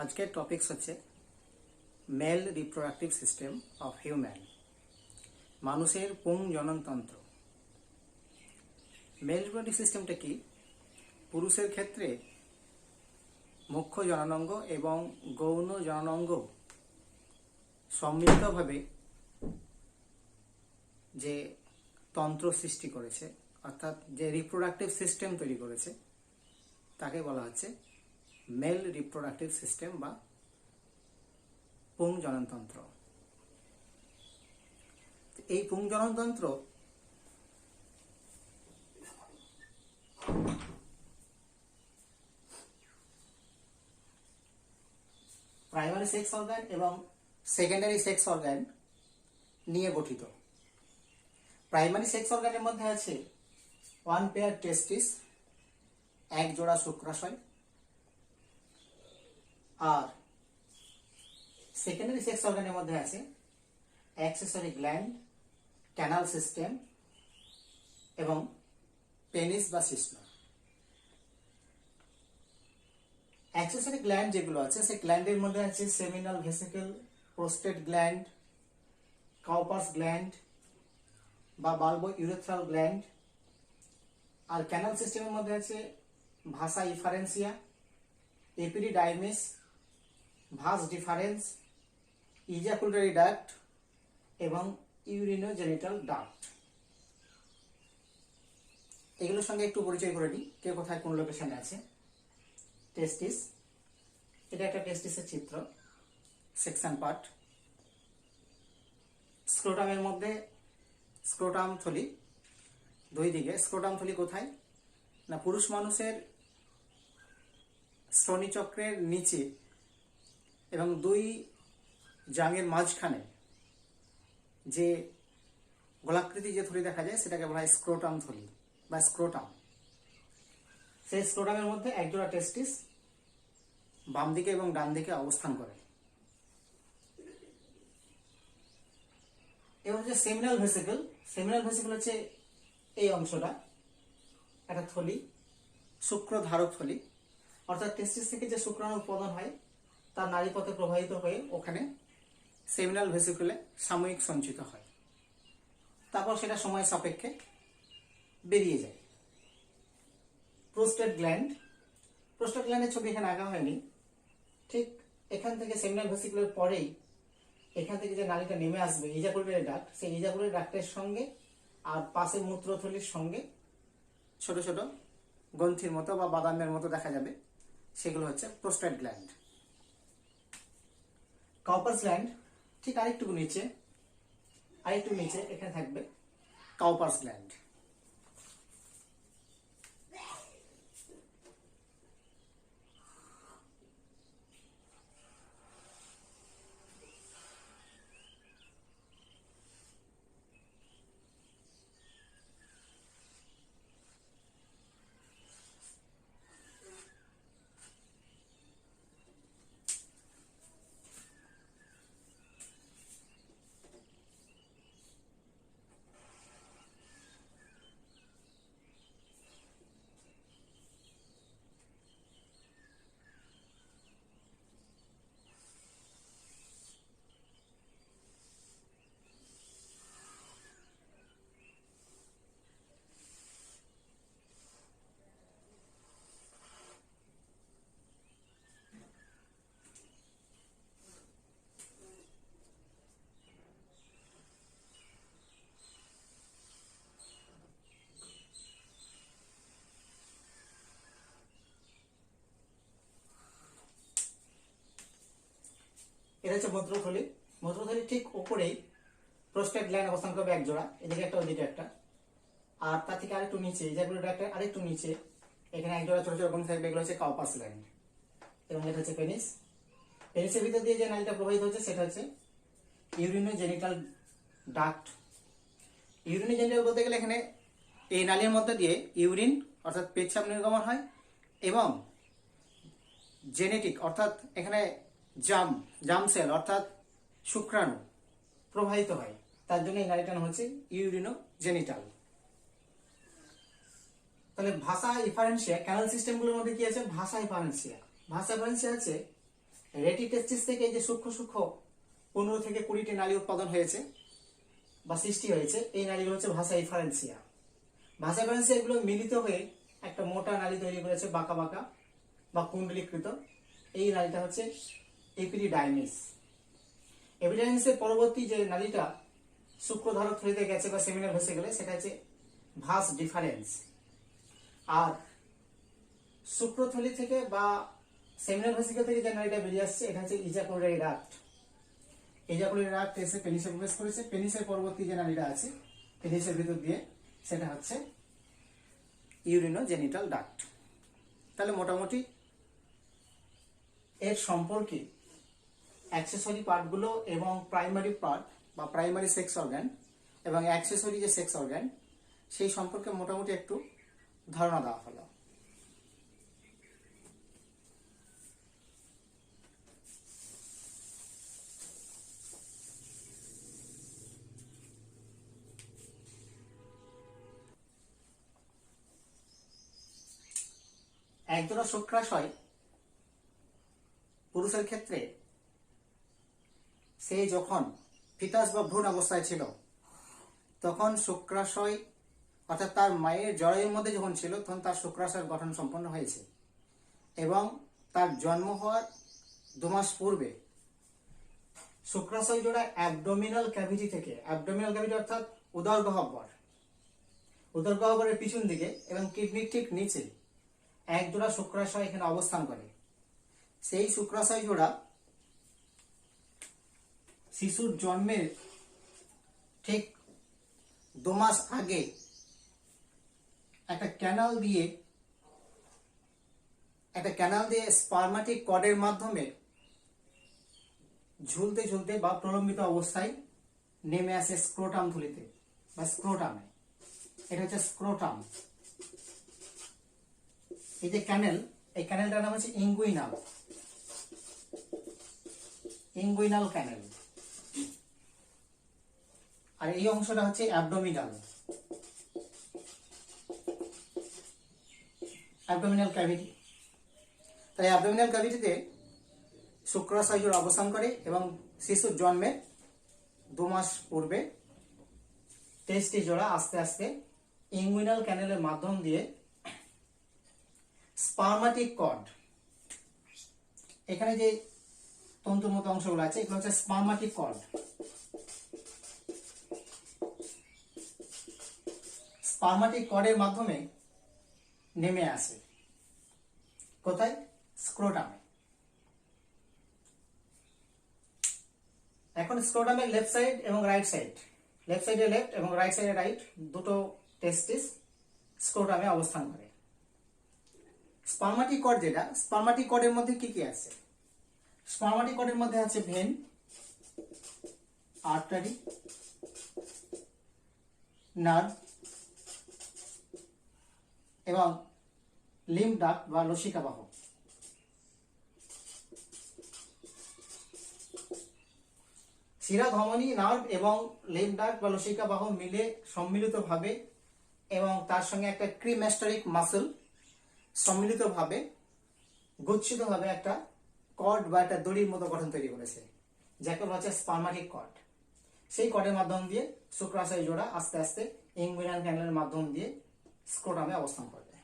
আজকের টপিকস হচ্ছে mail reproductive system of human, মানুষের পুং জননতন্ত্র। মেল রিপ্রোডাক্টিভ সিস্টেমটা কি? পুরুষের ক্ষেত্রে মুখ্য জননাঙ্গ এবং গৌণ জননাঙ্গ সম্মিলিতভাবে যে তন্ত্র সৃষ্টি করেছে, অর্থাৎ যে রিপ্রোডাক্টিভ সিস্টেম তৈরি করেছে, তাকে বলা হচ্ছে মেল রিপ্রোডাক্টিভ সিস্টেম বা পুং জননতন্ত্র। এই পুং জননতন্ত্র প্রাইমারি সেক্স অর্গান এবং সেকেন্ডারি সেক্স অর্গান নিয়ে গঠিত। প্রাইমারি সেক্স অর্গানের মধ্যে আছে ওয়ান পেয়ার টেস্টিস, এক জোড়া শুক্রাশয়, আর সেকেন্ডারি সেক্স অর্গানের মধ্যে আছে অ্যাক্সেসরি গ্ল্যান্ড, ক্যানাল সিস্টেম এবং পেনিস বা শিশ্ন। অ্যাক্সেসরি গ্ল্যান্ড যেগুলো আছে, সেই গ্ল্যান্ডের মধ্যে আছে seminal vesicle, prostate gland, Cowper's gland বা বাল্বো ইউরেথ্রাল গ্ল্যান্ড। আর ক্যানাল সিস্টেমের মধ্যে আছে vasa efferentia, epididymis, vas deferens, ejaculatory duct এবং ইউরিনোজেনিটাল ডাক্ট। এগুলোর সঙ্গে একটু পরিচয় করে নিই, কে কোথায় কোন লোকেশনে আছে। টেস্টিস, এটা একটা টেস্টিসের চিত্র, সেকশন পার্ট। স্ক্রোটামের মধ্যে স্ক্রোটাম থলি, দুই দিকে। স্ক্রোটাম থলি কোথায় না, পুরুষ মানুষের স্তনী চক্রের নিচে এবং দুই জাঙের মাঝখানে যে গোলাকৃতি যে থলি দেখা যায়, সেটাকে বলা হয় স্ক্রোটাম থলি বা স্ক্রোটাম। সেই স্ক্রোটামের মধ্যে একজোড়া টেস্টিস বাম দিকে এবং ডান দিকে অবস্থান করে। এবার হচ্ছে সেমিনাল ভেসিকল। সেমিনাল ভেসিকল হচ্ছে এই অংশটা, একটা থলি, শুক্রধারক থলি, অর্থাৎ টেস্টিস থেকে যে শুক্রাণু উৎপাদন হয় তার নাড়িপথে প্রবাহিত হয়ে ওখানে সেমিনাল ভেসিকলে সাময়িক সঞ্চিত হয়, তারপর সেটা সময় সাপেক্ষে বেরিয়ে যায়। প্রোস্টেট গ্ল্যান্ড, প্রোস্টেট গ্ল্যান্ডের ছবি এখানে আঁকা হয়নি। ঠিক এখান থেকে সেমিনাল ভেসিকলের পরেই এখান থেকে যে নালীটা নেমে আসবে, ইজাকুলেটরি ডাক্ট, সেই ইজাকুলেটরি ডাক্টের সঙ্গে আর পাশে মূত্রথলির সঙ্গে ছোট ছোট গ্রন্থির মতো বা বাদামের মতো দেখা যাবে, সেগুলো হচ্ছে প্রোস্টেট গ্ল্যান্ড। কাউপার্স গ্ল্যান্ড ঠিক আরেকটু নিচে এখানে থাকবে কাউপার্স গ্ল্যান্ড। এটা হচ্ছে মূত্রথলি। মূত্রথলির ঠিক উপরেই প্রোস্টেট গ্ল্যান্ড অবস্থান করবে এক জোড়া, এদিকে একটা ওদিকে একটা। আর তার থেকে আরেকটু নিচে, ইজাকুলেটরি ডাক্টের আরেকটু নিচে এখানে এক জোড়া ছোট ছোট গ্রন্থি থাকবে, এগুলো হচ্ছে কাউপার্স গ্ল্যান্ড। এবং এটা হচ্ছে পেনিস। পেনিসের ভিতর দিয়ে যে নালীটা প্রবাহিত হচ্ছে সেটা হচ্ছে ইউরিনোজেনিটাল ডাক্ট। ইউরিনোজেনিটাল বলতে গেলে এখানে এই নালীর মধ্যে দিয়ে ইউরিন অর্থাৎ পেচ্ছাপ নির্গমন হয় এবং জেনেটিক অর্থাৎ এখানে জার্ম সেল অর্থাৎ শুক্রাণু প্রবাহিত হয়, তার জন্য এই নালীটার নাম হচ্ছে ইউরিনোজেনিটাল। তাহলে ভাসা ইফারেন্সিয়া, ক্যানাল সিস্টেমগুলোর মধ্যে কি আছে? ভাসা ইফারেন্সিয়া আছে রেটি টেস্টিস থেকে এই যে সূক্ষ্ম সূক্ষ্ম 15 থেকে 20টি নালী উৎপাদন হয়েছে বা সৃষ্টি হয়েছে, এই নালীগুলো হচ্ছে ভাষা ইফারেন্সিয়া। ভাষা ইফারেন্সিয়া এগুলো মিলিত হয়ে একটা মোটা নালী তৈরি করেছে, বাঁকা বাঁকা বা কুণ্ডলীকৃত। এই নালীটা হচ্ছে এপিডিডাইমিস। এপিডিডাইমিসের পরবর্তী যে নালীটা শুক্রধারক থলিতে গেছে বা সেমিনাল ভেসে গেলে, সেটা হচ্ছে ভাস ডিফারেন্স। আর শুক্রথলি থেকে বা সেমিনাল ভেসিকল থেকে যে নালীটা বেরিয়ে আসছে, এটা হচ্ছে ইজাকুলারি ডাক্ট। ইজাকুলারি ডাক্ট এসে পেনিসে প্রবেশ করেছে। পেনিসের পরবর্তী যে নালীটা আছে পেনিসের ভিতর দিয়ে, সেটা হচ্ছে ইউরিনোজেনিটাল ডাক্ট। তাহলে মোটামুটি এর সম্পর্কে অ্যাক্সেসরি পার্টগুলো এবং প্রাইমারি পার্ট বা প্রাইমারি সেক্স অর্গান এবং অ্যাক্সেসরি যে সেক্স অর্গান, সেই সম্পর্কে মোটামুটি একটু ধারণা দেওয়া হলো। একজোড়া শুক্রাশয় পুরুষের ক্ষেত্রে সে যখন ফিটাস বা ভ্রূণ অবস্থায় ছিল, তখন শুক্রাশয় অর্থাৎ তার মায়ের জরায়ুর মধ্যে যখন ছিল, তখন তার শুক্রাশয়ের গঠন সম্পন্ন হয়েছে এবং তার জন্ম হওয়ার 2 মাস পূর্বে শুক্রাশয় জোড়া অ্যাবডোমিনাল ক্যাভিটি থেকে, অ্যাবডোমিনাল ক্যাভিটি অর্থাৎ উদর গহ্বর, উদর গহ্বরের পিছন দিকে এবং কিডনির ঠিক নিচে এক জোড়া শুক্রাশয় এখানে অবস্থান করে। সেই শুক্রাশয় জোড়া শিশুর জন্মের ঠিক 2 মাস আগে একটা ক্যানাল দিয়ে স্পার্মাটিক কর্ডের মাধ্যমে ঝুলতে ঝুলতে বা প্রলম্বিত অবস্থায় নেমে আসে স্ক্রোটাম থলিতে বা স্ক্রোটামে। এটা হচ্ছে স্ক্রোটাম। এই যে ক্যানেল, এই ক্যানেলটার নাম হচ্ছে ইঙ্গুইনাল ক্যানেল। আর এই অংশটা হচ্ছে অ্যাবডোমিনাল ক্যাভিটি। তাই অ্যাবডোমিনাল ক্যাভিটিতে শুক্রাশয় জোড়া অবস্থান করে এবং শিশুর জন্মের 2 মাস পূর্বে টেস্টি জোড়া আস্তে আস্তে ইঙ্গুইনাল ক্যানেলের মাধ্যম দিয়ে স্পার্মাটিক কর্ড, এখানে যে তন্তুর মতো অংশগুলো আছে, এগুলো হচ্ছে স্পার্মাটিক কর্ড। স্পার্মাটিক কর্ডের মাধ্যমে নেমে আসে কোথায়? স্ক্রোটামে। এখন স্ক্রোটামের লেফট সাইড এবং রাইট সাইড, লেফট সাইডে লেফট এবং রাইট সাইডে রাইট, দুটো টেস্টিস স্ক্রোটামে অবস্থান করে। স্পার্মাটিক কর্ড যেটা, স্পার্মাটিক কর্ডের মধ্যে কি কি আছে? স্পার্মাটিক কর্ডের মধ্যে আছে ভেন, আর্টারি, নার্ভ এবং লিম্ফ ডাক্ট বা লসিকা বাহক। শিরা ধমনী, নার্ভ এবং লিম্ফ ডাক্ট বা লসিকা বাহক মিলে সম্মিলিতভাবে এবং তার সঙ্গে একটা ক্রিমেস্টারিক মাসল সম্মিলিতভাবে গচ্ছিতভাবে একটা কর্ড বা একটা দড়ির মতো গঠন তৈরি করেছে, যাকে বলা হচ্ছে স্পার্মাটিক কর্ড। সেই কর্ডের মাধ্যম দিয়ে শুক্রাশয় জোড়া আস্তে আস্তে ইঙ্গুইনাল ক্যানেলের মাধ্যম দিয়ে স্ক্রোটামে অবস্থান করবে।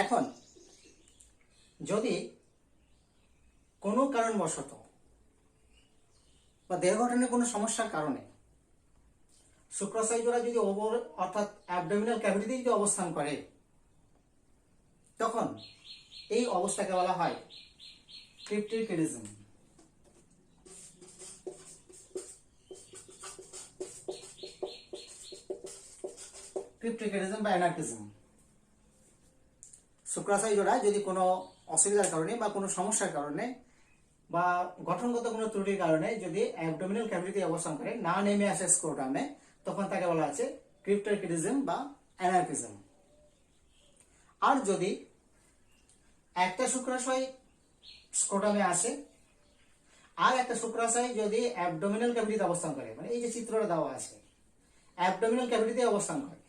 এখন যদি কোনো কারণবশত বা দেহ গঠনের কোনো সমস্যার কারণে শুক্রাশয় জোড়া যদি ওভার অর্থাৎ অ্যাবডোমিনাল ক্যাভিটিতে যদি অবস্থান করে, তখন এই অবস্থাকে বলা হয় ক্রিপ্টিকিডিজম। ক্রিপ্টিকিডিজম বা অ্যানার্কিজম। শুক্রাশয় জোড়া যদি কোনো অসুবিধার কারণে বা কোনো সমস্যার কারণে বা গঠনগত কোনো ত্রুটির কারণে যদি অ্যাবডোমিনাল ক্যাভিটিতে অবস্থান করে, না নেমে আসে স্ক্রোটামে, তখন তাকে বলা আছে ক্রিপ্টিকিডিজম বা অ্যানার্কিজম। আর যদি একটা শুক্রাশয় স্ক্রোটামে আসে আর একটা শুক্রাশয় যদি অ্যাবডোমিনাল ক্যাভিটিতে অবস্থান করে, মানে এই যে চিত্রটা দেওয়া আছে, অ্যাবডোমিনাল ক্যাভিটিতে অবস্থান করে,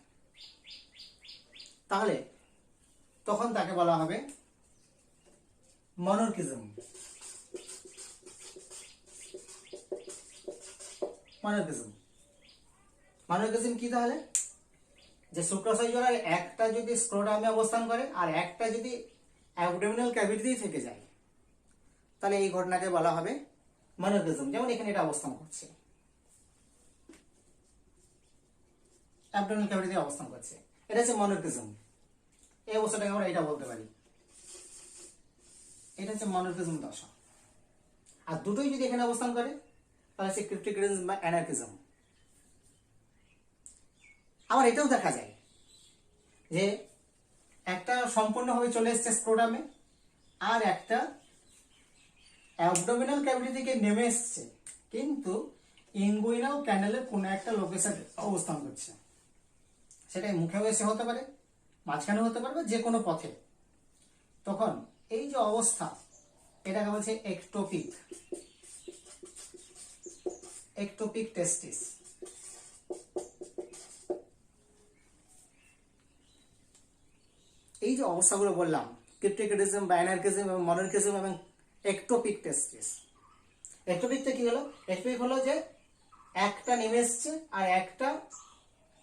তাহলে তখন তাকে বলা হবে মনোরকিজম। মনোরকিজম মনোরকিজম কি তাহলে? যে শুক্রাশয় জোড়ার একটা যদি স্ক্রোটামে অবস্থান করে আর একটা যদি অ্যাবডোমিনাল ক্যাভিটিতেই থেকে যায়, তাহলে এই ঘটনাকে বলা হবে মনোরকিজম। যেমন এখানে এটা অবস্থান করছে, অ্যাবডোমিনাল ক্যাভিটিতে অবস্থান করছে, এটা হচ্ছে মনোরকিজম। এই অবস্থাটাকে আমরা এটা বলতে পারি, এটা হচ্ছে মনোরকিজম দশা। আর দুটোই যদি এখানে অবস্থান করে তাহলে হচ্ছে ক্রিপ্টিকিজম বা অ্যানার্কিজম। আবার এটাও দেখা যায় যে একটা সম্পূর্ণভাবে চলে এসছে স্ক্রোটামে আর একটা অ্যাবডোমিনাল ক্যাভিটি থেকে নেমে এসছে কিন্তু ইনগুইনাল ক্যানেলের কোনো একটা লোকেশনে অবস্থান করছে। সেটাই মুখেও এসে হতে পারে, মাঝখানে হতে পারে, বা যে কোনো পথে। তখন এই যে অবস্থা, এটাকে বলছে একটোপিক, একটোপিক টেস্টিস। এই যে অবস্থাগুলো বললাম, ক্রিপ্টিকিজম বা অ্যানার্কিজম এবং মনোরকিজম এবং একটোপিক টেস্টিস। একটোপিকটা কি হলো? একটোপিক হলো যে একটা নেমে এসছে আর একটা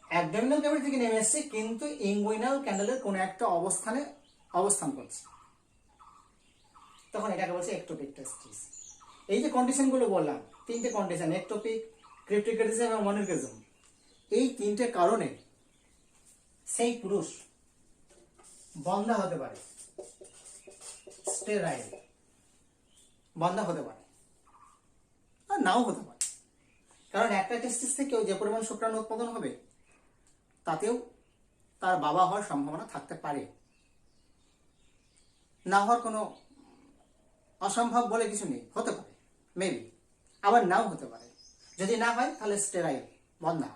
অ্যাবডোমিনাল ক্যাভিটি থেকে নেমে এসছে কিন্তু ইনগুইনাল ক্যানেলের কোনো একটা অবস্থানে অবস্থান করছে, তখন এটাকে বলছে একটোপিক টেস্টিস। এই যে কন্ডিশনগুলো বললাম, তিনটে কন্ডিশন, একটোপিক, ক্রিপ্টিকিজম এবং মনোরকিজম, এই তিনটে কারণে সেই পুরুষ বন্ধা হতে পারে, স্টেরাইল, বন্ধা হতে পারে আর নাও হতে পারে। কারণ একটা টেস্টিস থেকেও যে পরিমাণ শুক্রাণু উৎপাদন হবে তাতেও তার বাবা হওয়ার সম্ভাবনা থাকতে পারে, না হওয়ার কোনো অসম্ভব বলে কিছু নেই, হতে পারে মেবি, আবার নাও হতে পারে। যদি না হয় তাহলে স্টেরাইল, বন্ধা।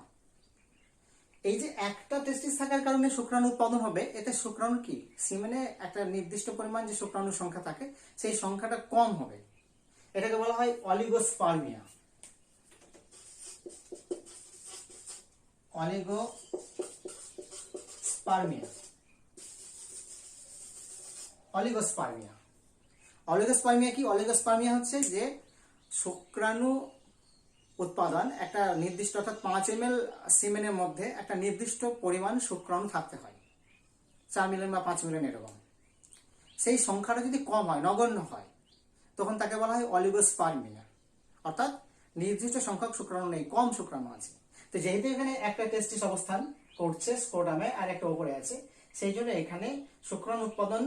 এই যে একটা টেস্টিস থাকার কারণে শুক্রাণু উৎপাদন হবে, এতে শুক্রাণু কি সিমেনে একটা নির্দিষ্ট পরিমাণ যে শুক্রাণুর সংখ্যা থাকে সেই সংখ্যাটা কম হবে, এটাকে বলা হয় অলিগোস্পার্মিয়া। Oligospermia, oligospermia. অলিগোস্পার্মিয়া কি? অলিগোস্পার্মিয়া হচ্ছে যে শুক্রাণু উৎপাদন একটা নির্দিষ্ট, অর্থাৎ 5 ml সিমেনের মধ্যে একটা নির্দিষ্ট পরিমাণ শুক্রাণু থাকতে হয়, 4 মিলিয়ন বা 5 মিলিয়ন এরকম। সেই সংখ্যাটা যদি কম হয়, নগণ্য হয়, তখন তাকে বলা হয় অলিগোস্পার্মিয়া, অর্থাৎ নির্দিষ্ট সংখ্যক শুক্রাণু নেই, কম শুক্রাণু আছে। তো যেহেতু এখানে একটা টেস্টিস অবস্থান করছে স্ক্রোটামে আর একটা উপরে আছে, সেই জন্য এখানে শুক্রাণু উৎপাদন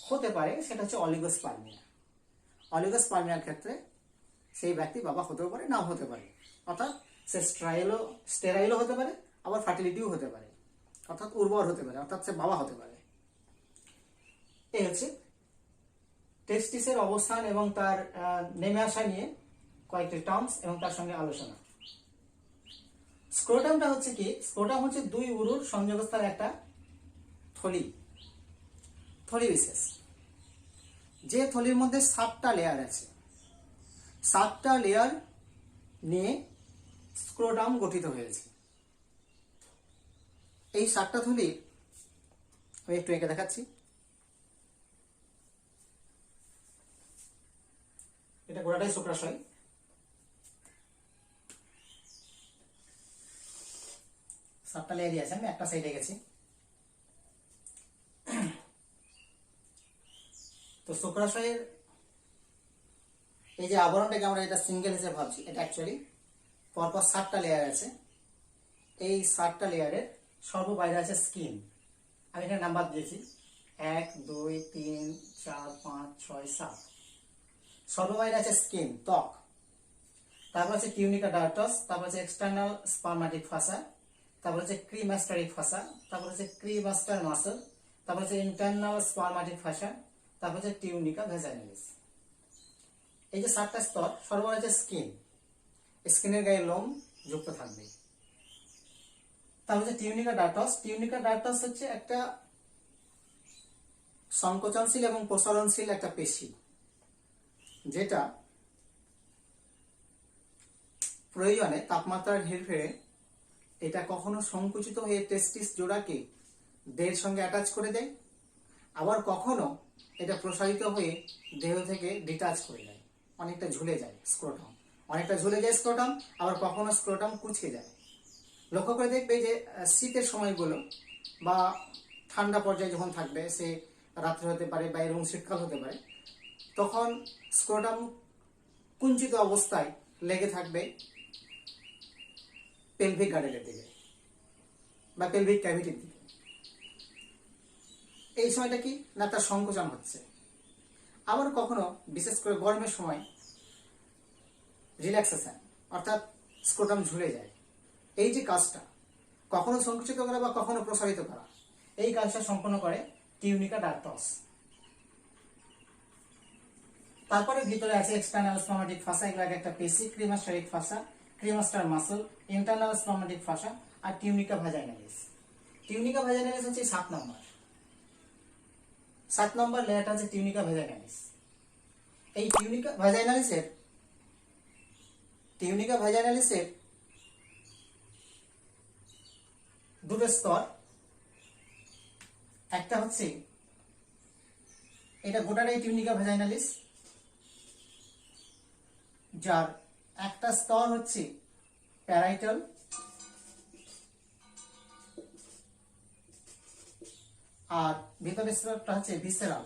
হতে পারে, সেটা হচ্ছে অলিগোস্পার্মিয়া। অলিগোস্পার্মিয়ার ক্ষেত্রে সেই ব্যক্তি বাবা হতেও পারে, নাও হতে পারে, অর্থাৎ সে স্টেরাইলও হতে পারে, আবার ফার্টিলিটিও হতে পারে, অর্থাৎ উর্বর হতে পারে, অর্থাৎ সে বাবা হতে পারে। এই হচ্ছে টেস্টিসের অবস্থান এবং তার নেমে আসা নিয়ে কয়েকটি টার্মস এবং তার সঙ্গে আলোচনা। স্ক্রোটামটা হচ্ছে কি? স্ক্রোটাম হচ্ছে দুই উরুর সংযোগস্থল একটা থলি, থলি বিশেষ, যে থলির মধ্যে 7টা লেয়ার আছে। 7টা লেয়ার নিয়ে স্ক্রোটাম গঠিত হয়েছে। এই 7টা থলি আমি একটু এঁকে দেখাচ্ছি। এটা গোড়াটাই শুক্রাশয়, 7টা লেয়ারই আছে, আমি একটা সাইডে গেছি। তো শুক্রাশয়ের এই যে আবরণটাকে আমরা এটা সিঙ্গেল হিসেবে ভাবছি, এটা অ্যাকচুয়ালি পরপর 7টা লেয়ার আছে। এই 7টা লেয়ারের সর্ববাইরে আছে স্কিন। আমি এখানে নাম্বার দিয়েছি 1 2 3 4 5 6 7। সর্ববাইরে আছে স্কিন, ত্বক, তারপর আছে টিউনিকা ডার্টাস, তারপর আছে এক্সটার্নাল স্পারমাটিক ফাসা, তারপর আছে ক্রিমাস্টারিক ফাসা, তারপর আছে ক্রিমাস্টার মাসল, তারপর আছে ইন্টারনাল স্পারমাটিক ফাসা, তারপর আছে টিউনিকা ভ্যাজাইনালিস। এই যে 7টা স্তর, সর্ববার আছে স্কিন, স্কিনের গায়ে লোম যুক্ত থাকবে। তারপর হচ্ছে টিউনিকা ডার্টাস। টিউনিকা ডার্টাস হচ্ছে একটা সংকোচনশীল এবং প্রসারণশীল একটা পেশি, যেটা প্রয়োজনে তাপমাত্রার হেরফেরে এটা কখনো সংকুচিত হয়ে টেস্টিস জোড়াকে দেহের সঙ্গে অ্যাটাচ করে দেয়, আবার কখনো এটা প্রসারিত হয়ে দেহ থেকে ডিটাচ করে যায়, অনেকটা ঝুলে যায় স্ক্রোটাম, অনেকটা ঝুলে যায় স্ক্রোটাম, আবার কখনো স্ক্রোটাম কুঁচকে যায়। লক্ষ্য করে দেখবে যে শীতের সময়গুলো বা ঠান্ডা পর্যায়ে যখন থাকবে, সে রাত্রে হতে পারে বা এরকম শীতকাল হতে পারে, তখন স্ক্রোটাম কুঞ্চিত অবস্থায় লেগে থাকবে পেলভিক গার্ডেলের দিকে বা পেলভিক ক্যাভিটির দিকে। এই সময়টা কি না, তার সংকোচন হচ্ছে। আবার কখনো বিশেষ করে গরমের সময় রিল্যাক্সেশন, অর্থাৎ স্ক্রোটাম ঝুলে যায়। এই যে কাজটা, কখনো সংকুচিত করা বা কখনো প্রসারিত করা, এই কাজটা সম্পন্ন করে টিউনিকা ডাক্টস। তারপরে ভিতরে আছে এক্সটার্নাল স্পামাটিক ফাসা, এগুলো একটা পেশি, ক্রিমাস্টারিক ফাসা, ক্রিমাস্টার মাসল, ইন্টারনাল স্পামাটিক ফাসা আর টিউনিকা ভাজাইনালিস। টিউনিকা ভাজাইনালিস হচ্ছে 7 নম্বর লেয়ারটা হচ্ছে টিউনিকা ভাজাইনালিস। এই টিউনিকা ভাজাইনালিসের দুটো স্তর। একটা হচ্ছে এটা গোটাটাই টিউনিকা ভাজাইনালিস, যার একটা স্তর হচ্ছে প্যারাইটাল আর ভিতরের স্তরটা হচ্ছে ভিসেরাল।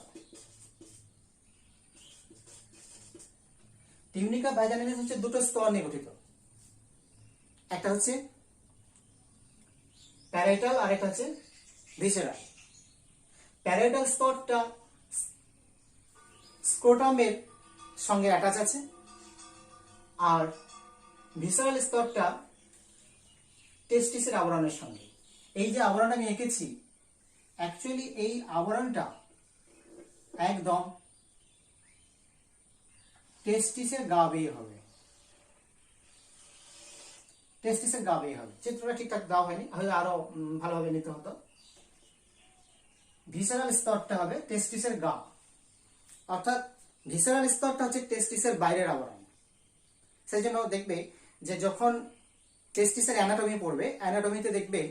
টিউনিকা ভাজাইনালিস হচ্ছে দুটো স্তর নিয়ে গঠিত, একটা হচ্ছে প্যারাইটাল আর একটা হচ্ছে ভিসেরাল। প্যারাইটাল স্তরটা স্ক্রোটামের সঙ্গে অ্যাটাচ আছে, আর ভিসেরাল স্তরটা টেস্টিসের আবরণের সঙ্গে। এই যে আবরণ আমি এঁকেছি, অ্যাকচুয়ালি এই আবরণটা একদম টেস্টিসের গা বেয়ে হবে, টেস্টিসের গা বেয়ে হবে। চিত্রটা ঠিকঠাক দেওয়া হয়নি, হয়তো আরো ভালোভাবে নিতে হতো। ভিসেরাল স্তরটা হবে টেস্টিসের গা, অর্থাৎ ভিসেরাল স্তরটা হচ্ছে টেস্টিসের বাইরের আবরণ। সেই জন্য দেখবে যে যখন টেস্টিসের অ্যানাটমি পড়বে, অ্যানাটমিতে দেখবে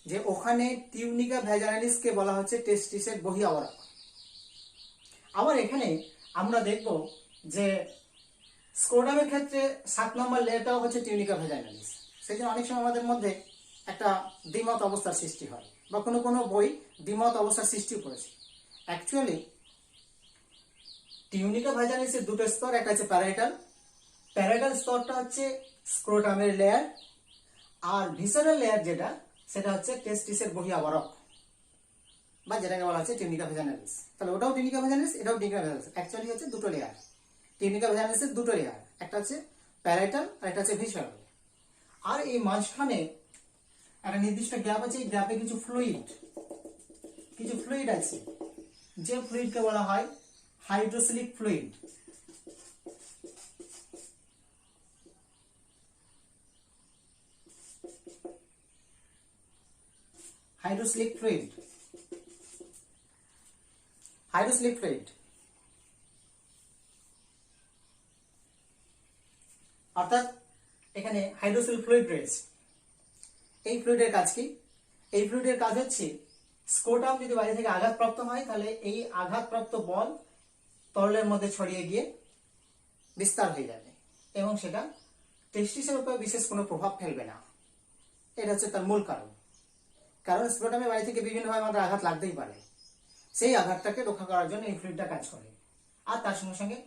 যে ওখানে টিউনিকা ভ্যাজাইনালিসকে বলা হচ্ছে টেস্টিসের বহি আবরণ। আবার এখানে আমরা দেখব যে স্ক্রোটামের ক্ষেত্রে 7 নম্বর লেয়ারটাও হচ্ছে টিউনিকা ভ্যাজাইনালিস। সেই জন্য অনেক সময় আমাদের মধ্যে একটা দ্বিমত অবস্থার সৃষ্টি হয়, বা কোনো কোনো বই দ্বিমত অবস্থার সৃষ্টি করেছে। অ্যাকচুয়ালি টিউনিকা ভ্যাজাইনালিসের দুটো স্তর, একটা হচ্ছে প্যারাইটাল স্তরটা হচ্ছে স্ক্রোটামের লেয়ার, আর ভিসেরাল লেয়ার যেটা, সেটা হচ্ছে টেস্টিসের বহি আবরক, বা যেটাকে বলা হচ্ছে টিউনিকা ভ্যাজাইনালিস। তাহলে ওটাও টিউনিকা ভ্যাজাইনালিস, এটাও টিউনিকা ভ্যাজাইনালিস। অ্যাকচুয়ালি হচ্ছে দুটো লেয়ার, টিউনিকা ভ্যাজাইনালিসের দুটো লেয়ার, একটা হচ্ছে প্যারাইটাল আর একটা হচ্ছে ভিসেরাল। আর এই মাঝখানে একটা নির্দিষ্ট গ্যাপ আছে, এই গ্যাপে কিছু ফ্লুইড আছে, যে ফ্লুইডকে বলা হয় হাইড্রোসিলিক ফ্লুইড। হাইড্রোসিলিক ফ্লুইড অর্থাৎ এখানে হাইড্রোসিল ফ্লুইড রয়েছে। এই ফ্লুইডের কাজ কি? এই ফ্লুইডের কাজ হচ্ছে স্ক্রোটাম যদি বাইরে থেকে আঘাতপ্রাপ্ত হয়, তাহলে এই আঘাতপ্রাপ্ত বল তরলের মধ্যে ছড়িয়ে গিয়ে বিস্তার হয়ে যাবে এবং সেটা টেস্টিসের উপর বিশেষ কোনো প্রভাব ফেলবে না। এটা হচ্ছে তার মূল কারণ। কারণ স্ক্রোটামের বাইরে থেকে বিভিন্নভাবে আমাদের আঘাত লাগতেই পারে, সেই আঘাতটাকে রক্ষা করার জন্য এই ফ্লুইডটা কাজ করে। আর তার সঙ্গে সঙ্গে